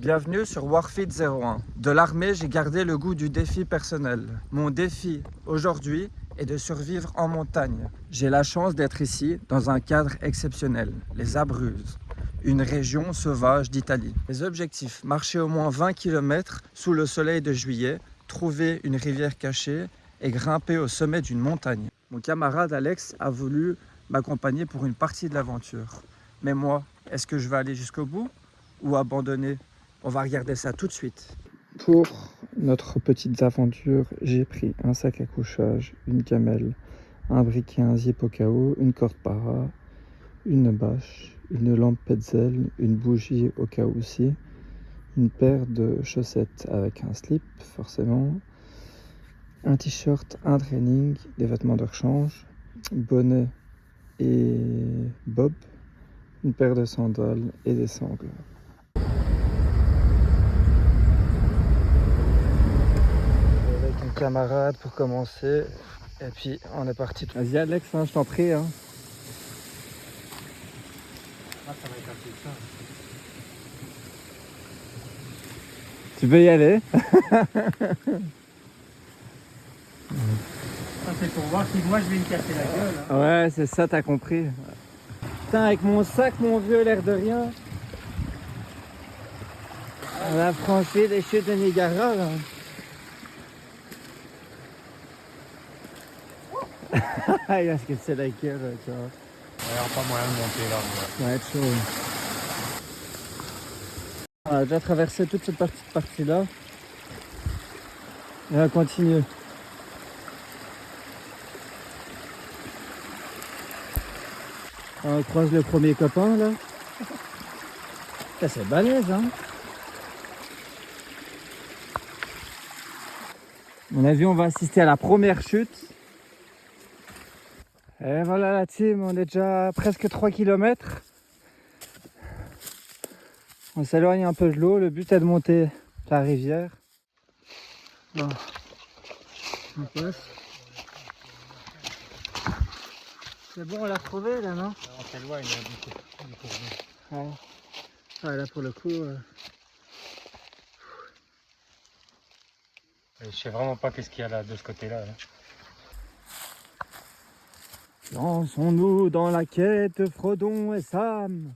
Bienvenue sur Warfit 01. De l'armée, j'ai gardé le goût du défi personnel. Mon défi aujourd'hui est de survivre en montagne. J'ai la chance d'être ici dans un cadre exceptionnel, les Abruzzes, une région sauvage d'Italie. Les objectifs, marcher au moins 20 km sous le soleil de juillet, trouver une rivière cachée et grimper au sommet d'une montagne. Mon camarade Alex a voulu m'accompagner pour une partie de l'aventure. Mais moi, est-ce que je vais aller jusqu'au bout ou abandonner? On va regarder ça tout de suite. Pour notre petite aventure, j'ai pris un sac à couchage, une gamelle, un briquet, un zip au cas où, une corde para, une bâche, une lampe Petzl, une bougie au cas où aussi, une paire de chaussettes avec un slip forcément, un t-shirt, un training, des vêtements de rechange, bonnet et bob, une paire de sandales et des sangles. Avec un camarade pour commencer, et puis on est parti. Vas-y Alex, hein, je t'en prie. Hein. Ah, ça va être un peu ça. Tu peux y aller? Ça c'est pour voir si moi je vais me casser la gueule. Hein. Ouais, c'est ça, t'as compris. Putain, avec mon sac, mon vieux, l'air de rien. On a franchi les chutes de Niagara, là. Il va se casser la gueule, tu vois. Il n'y aura pas moyen de monter là. Ça va être chaud. On a déjà traversé toute cette partie-là. Et on continue. On croise le premier copain, là. Ça, c'est balèze, hein. À mon avis, on va assister à la première chute. Et voilà la team, on est déjà à presque 3 km. On s'éloigne un peu de l'eau, le but est de monter la rivière. Bon, on passe. C'est bon, on l'a retrouvé là, non? On s'éloigne du cours. Ouais. Ah, là pour le coup... Je sais vraiment pas qu'est-ce qu'il y a là de ce côté-là. Là. Lançons-nous dans la quête, Frodon et Sam.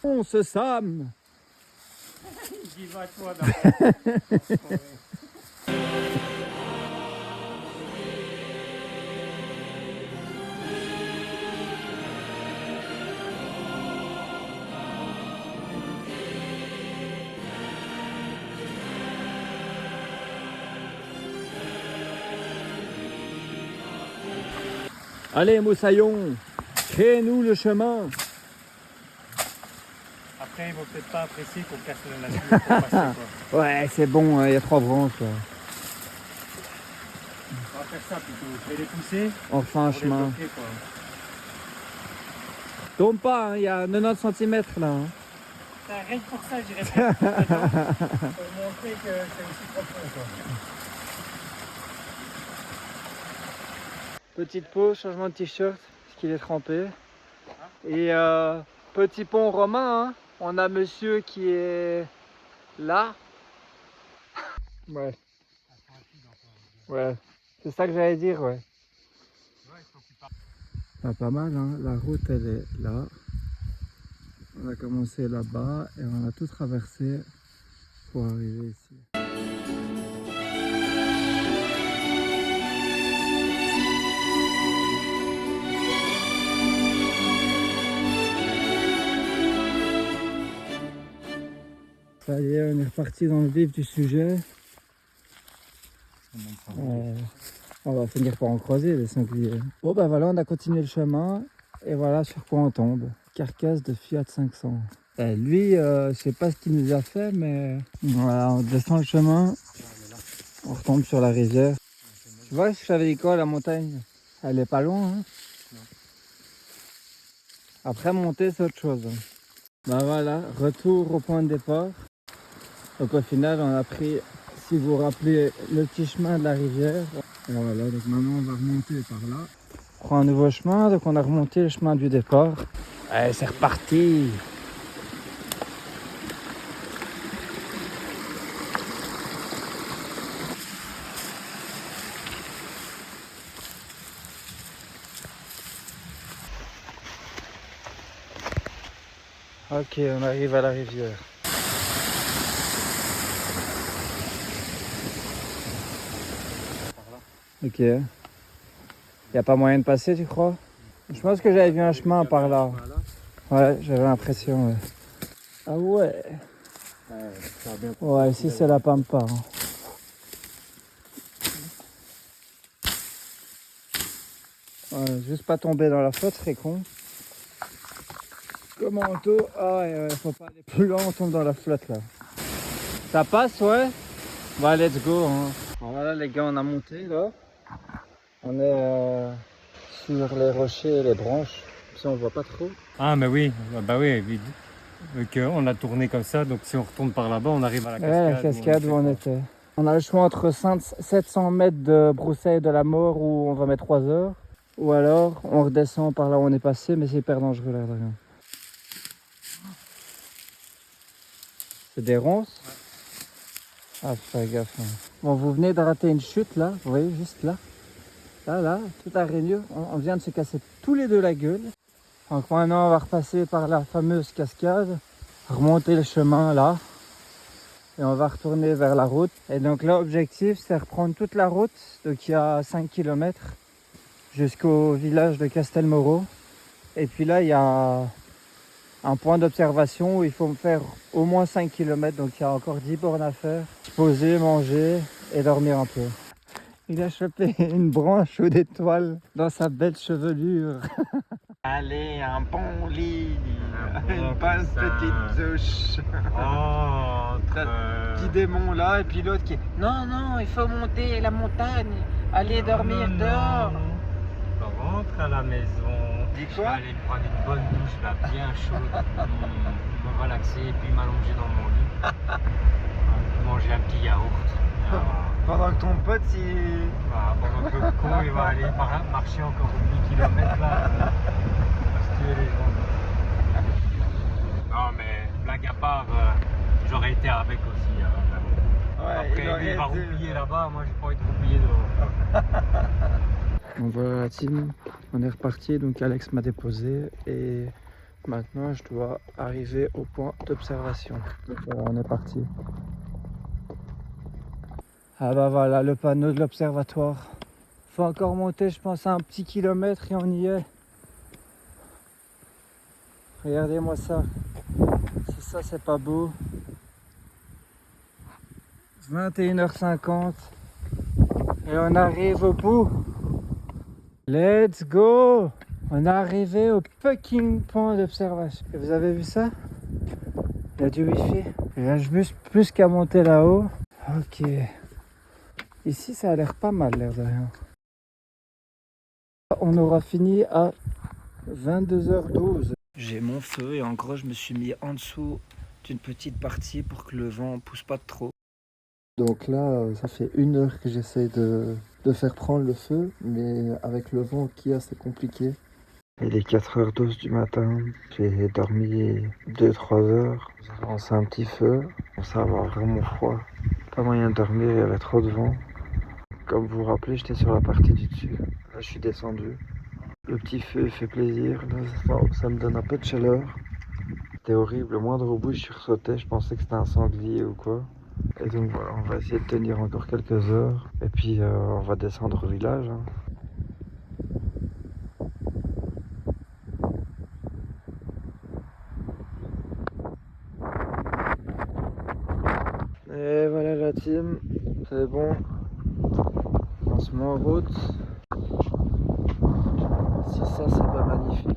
On se Sam. J'y vais à toi dans Allez Moussaillon, crée-nous le chemin. Après, ils vont peut-être pas apprécier qu'on casse la nature pour passer quoi. Ouais, c'est bon, il y a 3 branches. Là. On va faire ça plutôt. Je vais les pousser. Enfin un pour chemin. les bloquer, quoi. Tombe pas, hein, il y a 90 cm là. Hein. Rien que pour ça, j'irais pas pour montrer que c'est aussi profond. Quoi. Petite pause, changement de t-shirt, parce qu'il est trempé. Et petit pont romain, hein. On a monsieur qui est là. Ouais. Ouais, c'est ça que j'allais dire, ouais. Pas mal, hein. La route elle est là. On a commencé là-bas et on a tout traversé pour arriver ici. Ça y est, on est reparti dans le vif du sujet. On va finir par en croiser les sangliers. Bon bah voilà, on a continué le chemin et voilà sur quoi on tombe. Carcasse de Fiat 500. Et lui, je sais pas ce qu'il nous a fait, mais voilà, on descend le chemin, on retombe sur la rivière. Tu vois, je t'avais dit quoi, la montagne? Elle est pas loin, hein? Après monter, c'est autre chose. Bah voilà, retour au point de départ. Donc au final, on a pris, si vous vous rappelez, le petit chemin de la rivière. Et voilà, donc maintenant on va remonter par là. On prend un nouveau chemin, donc on a remonté le chemin du départ. Allez, c'est reparti. Ok, on arrive à la rivière. Ok. Y a pas moyen de passer, tu crois? Je pense que j'avais vu un chemin par là. Ouais, j'avais l'impression. Ouais. Ah ouais. Ouais, ici c'est la pampa. Hein. Ouais, juste pas tomber dans la flotte, serait con. Comme manteau. Ah ouais, faut pas aller plus loin, on tombe dans la flotte là. Ça passe, ouais? Bah, let's go. Hein. Voilà, les gars, on a monté là. On est sur les rochers et les branches. Si on voit pas trop. Ah, mais oui, bah oui, vite. On a tourné comme ça, donc si on retourne par là-bas, on arrive à la cascade. Ouais, la cascade où on était. On a le choix entre 700 mètres de broussailles de la mort où on va mettre 3 heures. Ou alors on redescend par là où on est passé, mais c'est hyper dangereux là. Regarde. C'est des ronces? Ouais. Ah, fais gaffe. Hein. Bon, vous venez de rater une chute là, vous voyez, juste là. Là, tout à rainure. On vient de se casser tous les deux la gueule. Donc maintenant on va repasser par la fameuse cascade, remonter le chemin là. Et on va retourner vers la route. Et donc là, l'objectif, c'est reprendre toute la route. Donc il y a 5 km jusqu'au village de Castelmoro. Et puis là, il y a un point d'observation où il faut faire au moins 5 km. Donc il y a encore 10 bornes à faire. Se poser, manger et dormir un peu. Il a chopé une branche ou des toiles dans sa belle chevelure. Allez, un bon lit, une bonne petite douche. Petit démon là, et puis l'autre qui est non, non, il faut monter la montagne, aller dormir dehors. Rentre à la maison. Dis Je quoi? vais aller prendre une bonne douche là, bien chaude, me relaxer et puis m'allonger dans mon lit. Manger un petit yaourt. Pendant que ton pote, Voilà, pendant que le con il va aller marcher encore 10 km là, se tuer les gens. Non mais blague à part, j'aurais été avec aussi. Après il va roupiller là-bas, moi j'ai pas envie de roupiller dehors. On voit la team, on est reparti, donc Alex m'a déposé et maintenant je dois arriver au point d'observation. Donc voilà, on est parti. Ah bah voilà le panneau de l'observatoire. Faut encore monter, je pense, un petit kilomètre et on y est. Regardez-moi ça. Si ça c'est pas beau. 21h50 et on arrive au bout. Let's go! On est arrivé au fucking point d'observation. Et vous avez vu ça? Il y a du wifi. Il reste juste plus qu'à monter là-haut. Ok. Ici ça a l'air pas mal, l'air de rien. On aura fini à 22h12. J'ai mon feu et en gros je me suis mis en dessous d'une petite partie pour que le vent pousse pas trop. Donc là, ça fait 1 heure que j'essaie de faire prendre le feu, mais avec le vent qu'il y a, c'est compliqué. Il est 4h12 du matin, j'ai dormi 2-3 heures, j'ai lancé un petit feu, ça va avoir vraiment froid. Pas moyen de dormir, il y avait trop de vent. Comme vous vous rappelez, j'étais sur la partie du dessus, là je suis descendu. Le petit feu fait plaisir, là, ça me donne un peu de chaleur. C'était horrible, le moindre bruit je sursautais, je pensais que c'était un sanglier ou quoi. Et donc voilà, on va essayer de tenir encore quelques heures et puis on va descendre au village. Hein. Et voilà la team, c'est bon, on se met en route. Si ça c'est pas magnifique.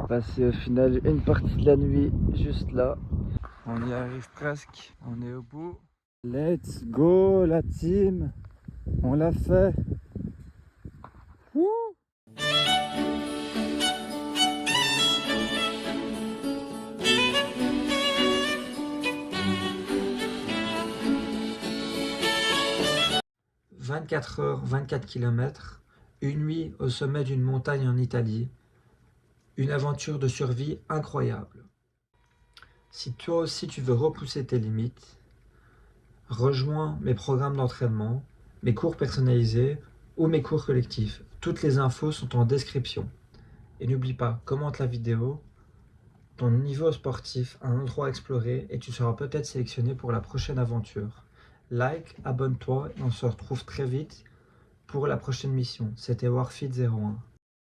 Passer au final une partie de la nuit juste là. On y arrive presque, on est au bout. Let's go la team, on l'a fait. Wouh! « 24 heures, 24 km, une nuit au sommet d'une montagne en Italie, Une aventure de survie incroyable. Si toi aussi tu veux repousser tes limites, rejoins mes programmes d'entraînement, mes cours personnalisés ou mes cours collectifs. Toutes les infos sont en description. Et n'oublie pas, commente la vidéo, ton niveau sportif a un endroit à explorer et tu seras peut-être sélectionné pour la prochaine aventure. Like, abonne-toi et on se retrouve très vite pour la prochaine mission. C'était Warfit 01.